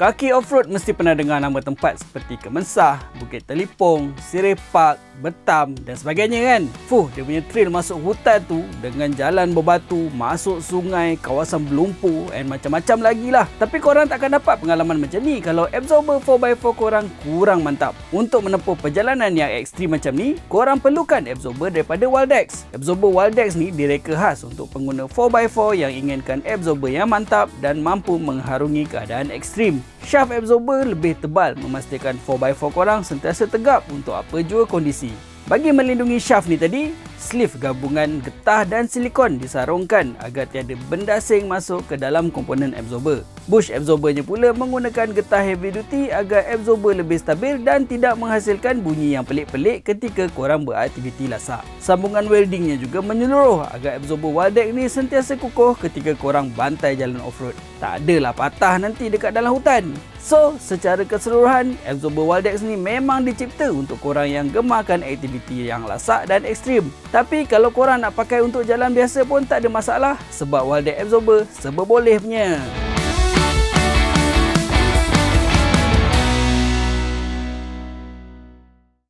Kaki off-road mesti pernah dengar nama tempat seperti Kemensah, Bukit Telipong, Sireh Park, Betam dan sebagainya kan. Dia punya trail masuk hutan tu dengan jalan berbatu, masuk sungai, kawasan berlumpur and macam-macam lagi lah. Tapi korang takkan dapat pengalaman macam ni kalau absorber 4x4 korang kurang mantap. Untuk menempuh perjalanan yang ekstrim macam ni, korang perlukan absorber daripada Waldex. Absorber Waldex ni direka khas untuk pengguna 4x4 yang inginkan absorber yang mantap dan mampu mengharungi keadaan ekstrim. Shaft absorber lebih tebal memastikan 4x4 korang sentiasa tegap untuk apa jua kondisi. Bagi melindungi shaft ni tadi, sleeve gabungan getah dan silikon disarungkan agar tiada benda asing masuk ke dalam komponen absorber. Bush absorbernya pula menggunakan getah heavy duty agar absorber lebih stabil dan tidak menghasilkan bunyi yang pelik-pelik ketika korang beraktiviti lasak. Sambungan weldingnya juga menyeluruh agar absorber Waldex ni sentiasa kukuh ketika korang bantai jalan off-road. Tak adalah patah nanti dekat dalam hutan. So, secara keseluruhan, absorber Waldex ni memang dicipta untuk korang yang gemarkan aktiviti yang lasak dan ekstrim. Tapi kalau korang nak pakai untuk jalan biasa pun tak ada masalah sebab Waldex absorber serba boleh punya.